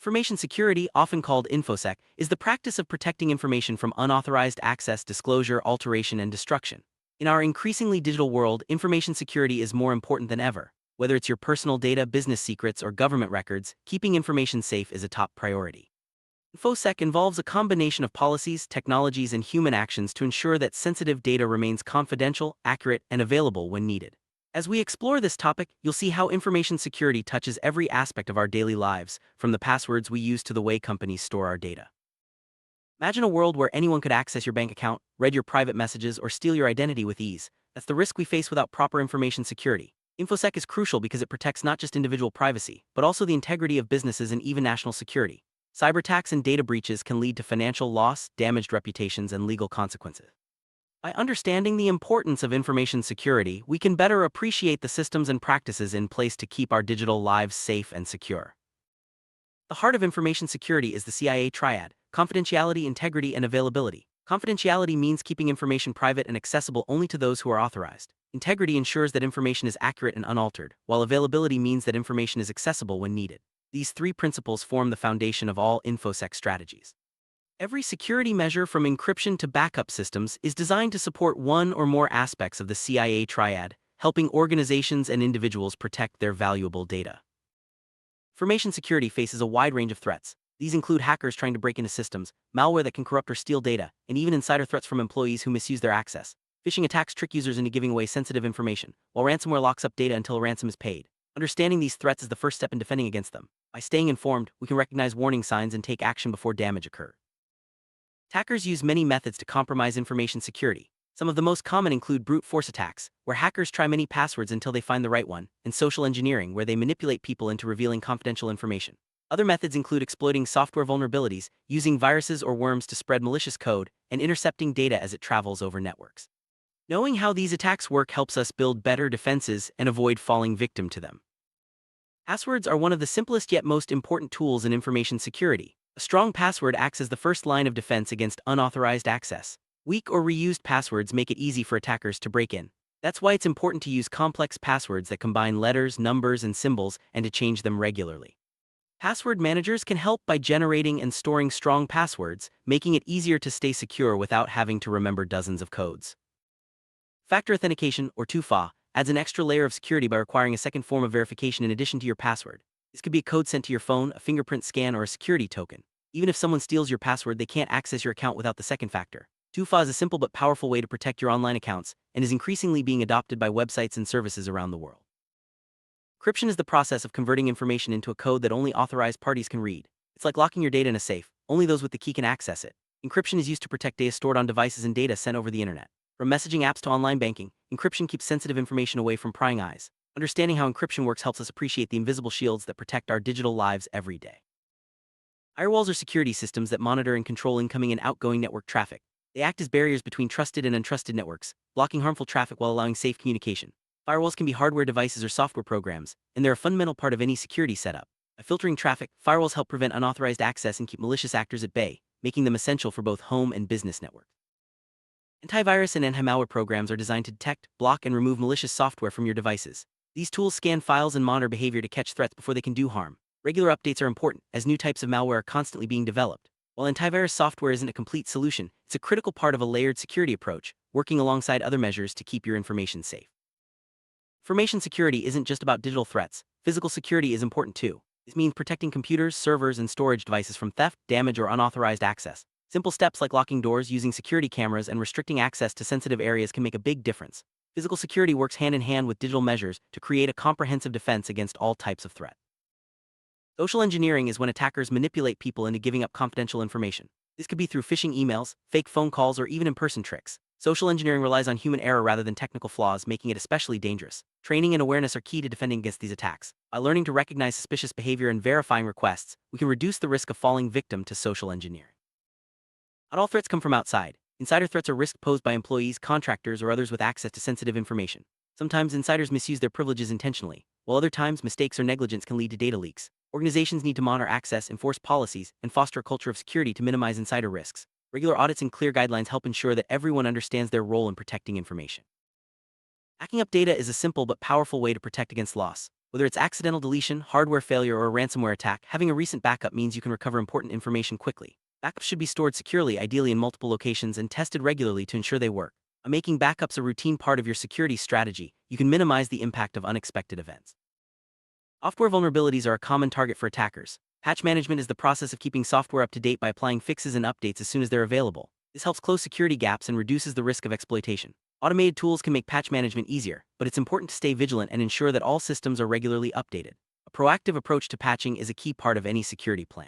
Information security, often called InfoSec, is the practice of protecting information from unauthorized access, disclosure, alteration, and destruction. In our increasingly digital world, information security is more important than ever. Whether it's your personal data, business secrets, or government records, keeping information safe is a top priority. InfoSec involves a combination of policies, technologies, and human actions to ensure that sensitive data remains confidential, accurate, and available when needed. As we explore this topic, you'll see how information security touches every aspect of our daily lives, from the passwords we use to the way companies store our data. Imagine a world where anyone could access your bank account, read your private messages, or steal your identity with ease. That's the risk we face without proper information security. InfoSec is crucial because it protects not just individual privacy, but also the integrity of businesses and even national security. Cyber attacks and data breaches can lead to financial loss, damaged reputations, and legal consequences. By understanding the importance of information security, we can better appreciate the systems and practices in place to keep our digital lives safe and secure. The heart of information security is the CIA triad: confidentiality, integrity, and availability. Confidentiality means keeping information private and accessible only to those who are authorized. Integrity ensures that information is accurate and unaltered, while availability means that information is accessible when needed. These three principles form the foundation of all InfoSec strategies. Every security measure, from encryption to backup systems, is designed to support one or more aspects of the CIA triad, helping organizations and individuals protect their valuable data. Information security faces a wide range of threats. These include hackers trying to break into systems, malware that can corrupt or steal data, and even insider threats from employees who misuse their access. Phishing attacks trick users into giving away sensitive information, while ransomware locks up data until a ransom is paid. Understanding these threats is the first step in defending against them. By staying informed, we can recognize warning signs and take action before damage occurs. Attackers use many methods to compromise information security. Some of the most common include brute force attacks, where hackers try many passwords until they find the right one, and social engineering, where they manipulate people into revealing confidential information. Other methods include exploiting software vulnerabilities, using viruses or worms to spread malicious code, and intercepting data as it travels over networks. Knowing how these attacks work helps us build better defenses and avoid falling victim to them. Passwords are one of the simplest yet most important tools in information security. A strong password acts as the first line of defense against unauthorized access. Weak or reused passwords make it easy for attackers to break in. That's why it's important to use complex passwords that combine letters, numbers, and symbols, and to change them regularly. Password managers can help by generating and storing strong passwords, making it easier to stay secure without having to remember dozens of codes. Factor authentication, or 2FA, adds an extra layer of security by requiring a second form of verification in addition to your password. This could be a code sent to your phone, a fingerprint scan, or a security token. Even if someone steals your password, they can't access your account without the second factor. 2FA is a simple but powerful way to protect your online accounts, and is increasingly being adopted by websites and services around the world. Encryption is the process of converting information into a code that only authorized parties can read. It's like locking your data in a safe. Only those with the key can access it. Encryption is used to protect data stored on devices and data sent over the internet. From messaging apps to online banking, encryption keeps sensitive information away from prying eyes. Understanding how encryption works helps us appreciate the invisible shields that protect our digital lives every day. Firewalls are security systems that monitor and control incoming and outgoing network traffic. They act as barriers between trusted and untrusted networks, blocking harmful traffic while allowing safe communication. Firewalls can be hardware devices or software programs, and they're a fundamental part of any security setup. By filtering traffic, firewalls help prevent unauthorized access and keep malicious actors at bay, making them essential for both home and business networks. Antivirus and anti-malware programs are designed to detect, block, and remove malicious software from your devices. These tools scan files and monitor behavior to catch threats before they can do harm. Regular updates are important, as new types of malware are constantly being developed. While antivirus software isn't a complete solution, it's a critical part of a layered security approach, working alongside other measures to keep your information safe. Information security isn't just about digital threats. Physical security is important too. This means protecting computers, servers, and storage devices from theft, damage, or unauthorized access. Simple steps like locking doors, using security cameras, and restricting access to sensitive areas can make a big difference. Physical security works hand in hand with digital measures to create a comprehensive defense against all types of threat. Social engineering is when attackers manipulate people into giving up confidential information. This could be through phishing emails, fake phone calls, or even in-person tricks. Social engineering relies on human error rather than technical flaws, making it especially dangerous. Training and awareness are key to defending against these attacks. By learning to recognize suspicious behavior and verifying requests, we can reduce the risk of falling victim to social engineering. Not all threats come from outside. Insider threats are risks posed by employees, contractors, or others with access to sensitive information. Sometimes insiders misuse their privileges intentionally, while other times mistakes or negligence can lead to data leaks. Organizations need to monitor access, enforce policies, and foster a culture of security to minimize insider risks. Regular audits and clear guidelines help ensure that everyone understands their role in protecting information. Backing up data is a simple but powerful way to protect against loss. Whether it's accidental deletion, hardware failure, or a ransomware attack, having a recent backup means you can recover important information quickly. Backups should be stored securely, ideally in multiple locations, and tested regularly to ensure they work. By making backups a routine part of your security strategy, you can minimize the impact of unexpected events. Software vulnerabilities are a common target for attackers. Patch management is the process of keeping software up to date by applying fixes and updates as soon as they're available. This helps close security gaps and reduces the risk of exploitation. Automated tools can make patch management easier, but it's important to stay vigilant and ensure that all systems are regularly updated. A proactive approach to patching is a key part of any security plan.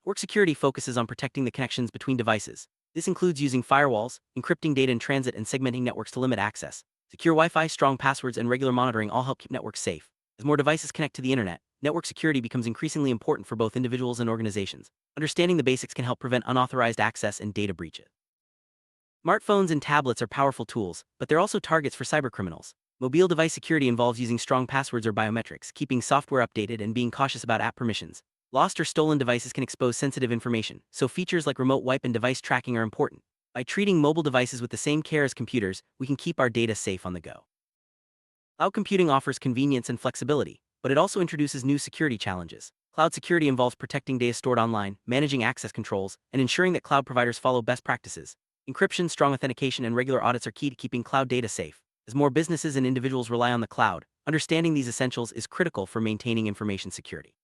Network security focuses on protecting the connections between devices. This includes using firewalls, encrypting data in transit, and segmenting networks to limit access. Secure Wi-Fi, strong passwords, and regular monitoring all help keep networks safe. As more devices connect to the internet, network security becomes increasingly important for both individuals and organizations. Understanding the basics can help prevent unauthorized access and data breaches. Smartphones and tablets are powerful tools, but they're also targets for cybercriminals. Mobile device security involves using strong passwords or biometrics, keeping software updated, and being cautious about app permissions. Lost or stolen devices can expose sensitive information, so features like remote wipe and device tracking are important. By treating mobile devices with the same care as computers, we can keep our data safe on the go. Cloud computing offers convenience and flexibility, but it also introduces new security challenges. Cloud security involves protecting data stored online, managing access controls, and ensuring that cloud providers follow best practices. Encryption, strong authentication, and regular audits are key to keeping cloud data safe. As more businesses and individuals rely on the cloud, understanding these essentials is critical for maintaining information security.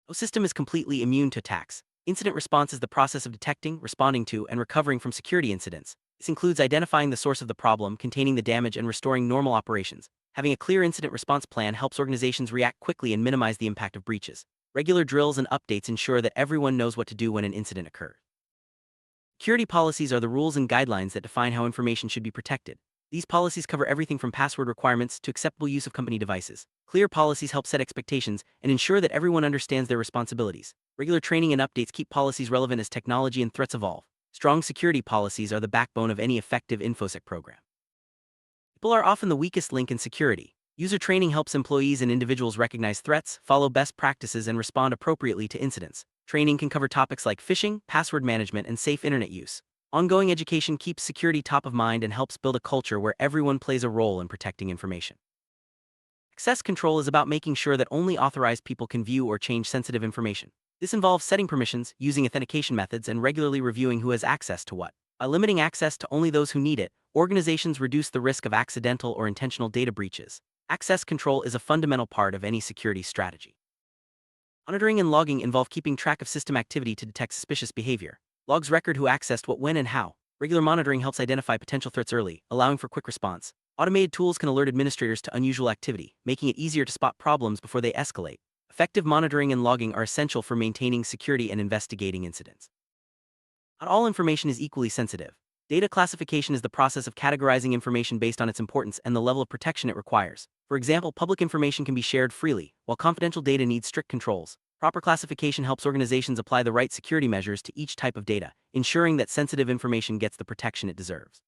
No system is completely immune to attacks. Incident response is the process of detecting, responding to, and recovering from security incidents. This includes identifying the source of the problem, containing the damage, and restoring normal operations. Having a clear incident response plan helps organizations react quickly and minimize the impact of breaches. Regular drills and updates ensure that everyone knows what to do when an incident occurs. Security policies are the rules and guidelines that define how information should be protected. These policies cover everything from password requirements to acceptable use of company devices. Clear policies help set expectations and ensure that everyone understands their responsibilities. Regular training and updates keep policies relevant as technology and threats evolve. Strong security policies are the backbone of any effective InfoSec program. People are often the weakest link in security. User training helps employees and individuals recognize threats, follow best practices, and respond appropriately to incidents. Training can cover topics like phishing, password management, and safe internet use. Ongoing education keeps security top of mind and helps build a culture where everyone plays a role in protecting information. Access control is about making sure that only authorized people can view or change sensitive information. This involves setting permissions, using authentication methods, and regularly reviewing who has access to what. By limiting access to only those who need it, organizations reduce the risk of accidental or intentional data breaches. Access control is a fundamental part of any security strategy. Monitoring and logging involve keeping track of system activity to detect suspicious behavior. Logs record who accessed what, when, and how. Regular monitoring helps identify potential threats early, allowing for quick response. Automated tools can alert administrators to unusual activity, making it easier to spot problems before they escalate. Effective monitoring and logging are essential for maintaining security and investigating incidents. Not all information is equally sensitive. Data classification is the process of categorizing information based on its importance and the level of protection it requires. For example, public information can be shared freely, while confidential data needs strict controls. Proper classification helps organizations apply the right security measures to each type of data, ensuring that sensitive information gets the protection it deserves.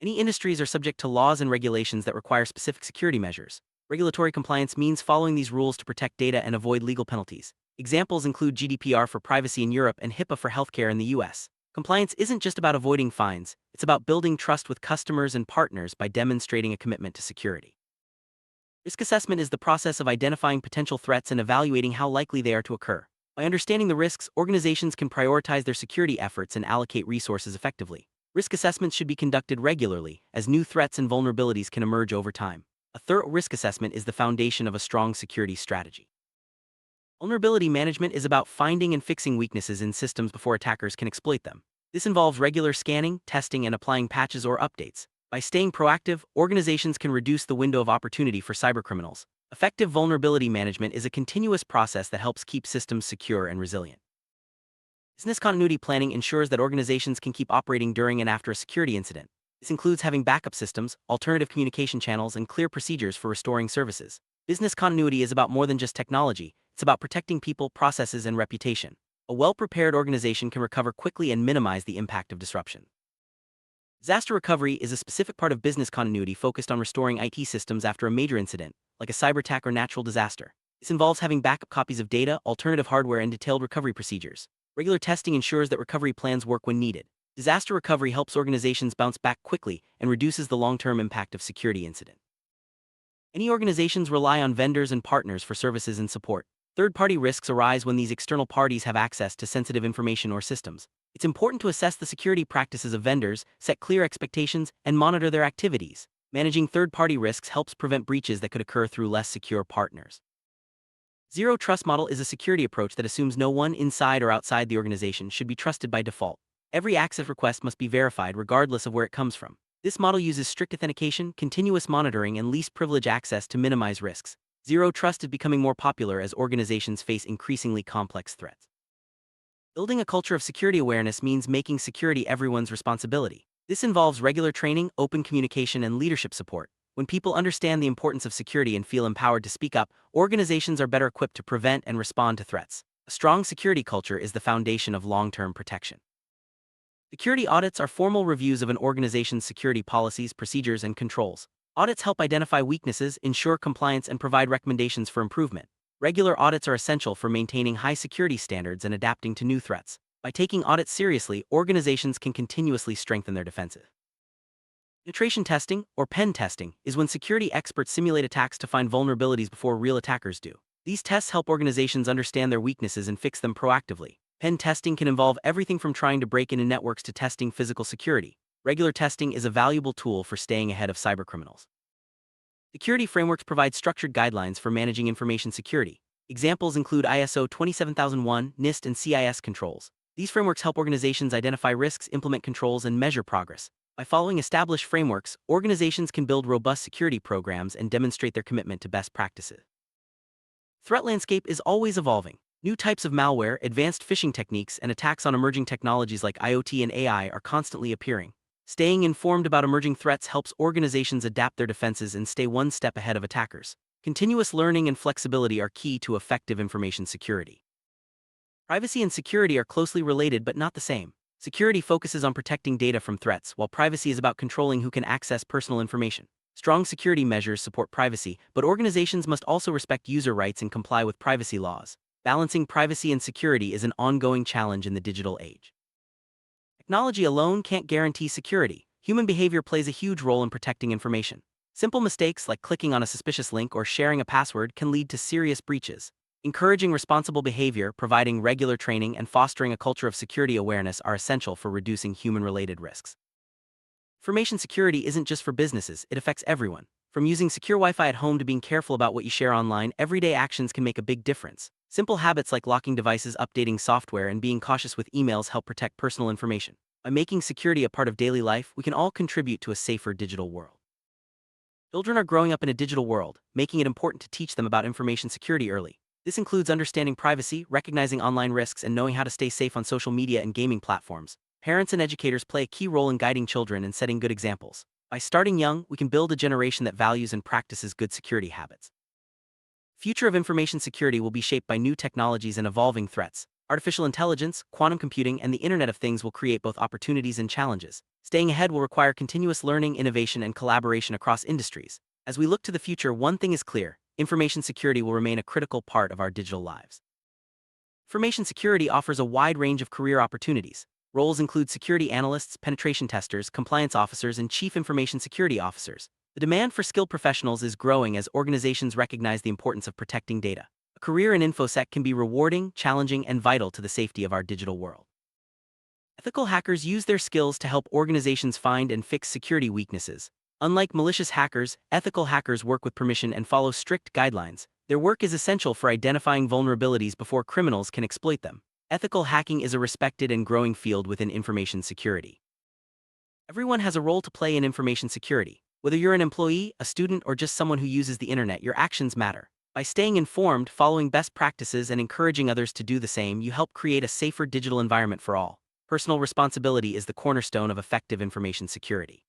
Many industries are subject to laws and regulations that require specific security measures. Regulatory compliance means following these rules to protect data and avoid legal penalties. Examples include GDPR for privacy in Europe and HIPAA for healthcare in the US. Compliance isn't just about avoiding fines, it's about building trust with customers and partners by demonstrating a commitment to security. Risk assessment is the process of identifying potential threats and evaluating how likely they are to occur. By understanding the risks, organizations can prioritize their security efforts and allocate resources effectively. Risk assessments should be conducted regularly, as new threats and vulnerabilities can emerge over time. A thorough risk assessment is the foundation of a strong security strategy. Vulnerability management is about finding and fixing weaknesses in systems before attackers can exploit them. This involves regular scanning, testing, and applying patches or updates. By staying proactive, organizations can reduce the window of opportunity for cybercriminals. Effective vulnerability management is a continuous process that helps keep systems secure and resilient. Business continuity planning ensures that organizations can keep operating during and after a security incident. This includes having backup systems, alternative communication channels, and clear procedures for restoring services. Business continuity is about more than just technology, it's about protecting people, processes, and reputation. A well-prepared organization can recover quickly and minimize the impact of disruption. Disaster recovery is a specific part of business continuity focused on restoring IT systems after a major incident, like a cyber attack or natural disaster. This involves having backup copies of data, alternative hardware, and detailed recovery procedures. Regular testing ensures that recovery plans work when needed. Disaster recovery helps organizations bounce back quickly and reduces the long-term impact of security incidents. Many organizations rely on vendors and partners for services and support. Third-party risks arise when these external parties have access to sensitive information or systems. It's important to assess the security practices of vendors, set clear expectations, and monitor their activities. Managing third-party risks helps prevent breaches that could occur through less secure partners. Zero Trust model is a security approach that assumes no one inside or outside the organization should be trusted by default. Every access request must be verified regardless of where it comes from. This model uses strict authentication, continuous monitoring, and least privilege access to minimize risks. Zero Trust is becoming more popular as organizations face increasingly complex threats. Building a culture of security awareness means making security everyone's responsibility. This involves regular training, open communication, and leadership support. When people understand the importance of security and feel empowered to speak up, organizations are better equipped to prevent and respond to threats. A strong security culture is the foundation of long-term protection. Security audits are formal reviews of an organization's security policies, procedures, and controls. Audits help identify weaknesses, ensure compliance, and provide recommendations for improvement. Regular audits are essential for maintaining high security standards and adapting to new threats. By taking audits seriously, organizations can continuously strengthen their defenses. Penetration testing, or pen testing, is when security experts simulate attacks to find vulnerabilities before real attackers do. These tests help organizations understand their weaknesses and fix them proactively. Pen testing can involve everything from trying to break into networks to testing physical security. Regular testing is a valuable tool for staying ahead of cybercriminals. Security frameworks provide structured guidelines for managing information security. Examples include ISO 27001, NIST, and CIS controls. These frameworks help organizations identify risks, implement controls, and measure progress. By following established frameworks, organizations can build robust security programs and demonstrate their commitment to best practices. Threat landscape is always evolving. New types of malware, advanced phishing techniques, and attacks on emerging technologies like IoT and AI are constantly appearing. Staying informed about emerging threats helps organizations adapt their defenses and stay one step ahead of attackers. Continuous learning and flexibility are key to effective information security. Privacy and security are closely related but not the same. Security focuses on protecting data from threats, while privacy is about controlling who can access personal information. Strong security measures support privacy, but organizations must also respect user rights and comply with privacy laws. Balancing privacy and security is an ongoing challenge in the digital age. Technology alone can't guarantee security. Human behavior plays a huge role in protecting information. Simple mistakes like clicking on a suspicious link or sharing a password can lead to serious breaches. Encouraging responsible behavior, providing regular training, and fostering a culture of security awareness are essential for reducing human-related risks. Information security isn't just for businesses, it affects everyone. From using secure Wi-Fi at home to being careful about what you share online, everyday actions can make a big difference. Simple habits like locking devices, updating software, and being cautious with emails help protect personal information. By making security a part of daily life, we can all contribute to a safer digital world. Children are growing up in a digital world, making it important to teach them about information security early. This includes understanding privacy, recognizing online risks, and knowing how to stay safe on social media and gaming platforms. Parents and educators play a key role in guiding children and setting good examples. By starting young, we can build a generation that values and practices good security habits. Future of information security will be shaped by new technologies and evolving threats. Artificial intelligence, quantum computing, and the Internet of Things will create both opportunities and challenges. Staying ahead will require continuous learning, innovation, and collaboration across industries. As we look to the future, one thing is clear: information security will remain a critical part of our digital lives. Information security offers a wide range of career opportunities. Roles include security analysts, penetration testers, compliance officers, and chief information security officers. The demand for skilled professionals is growing as organizations recognize the importance of protecting data. A career in InfoSec can be rewarding, challenging, and vital to the safety of our digital world. Ethical hackers use their skills to help organizations find and fix security weaknesses. Unlike malicious hackers, ethical hackers work with permission and follow strict guidelines. Their work is essential for identifying vulnerabilities before criminals can exploit them. Ethical hacking is a respected and growing field within information security. Everyone has a role to play in information security. Whether you're an employee, a student, or just someone who uses the internet, your actions matter. By staying informed, following best practices, and encouraging others to do the same, you help create a safer digital environment for all. Personal responsibility is the cornerstone of effective information security.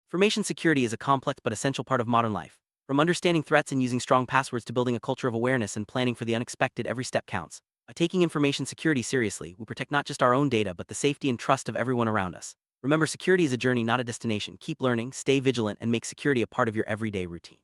Information security is a complex but essential part of modern life. From understanding threats and using strong passwords to building a culture of awareness and planning for the unexpected, every step counts. By taking information security seriously, we protect not just our own data but the safety and trust of everyone around us. Remember, security is a journey, not a destination. Keep learning, stay vigilant, and make security a part of your everyday routine.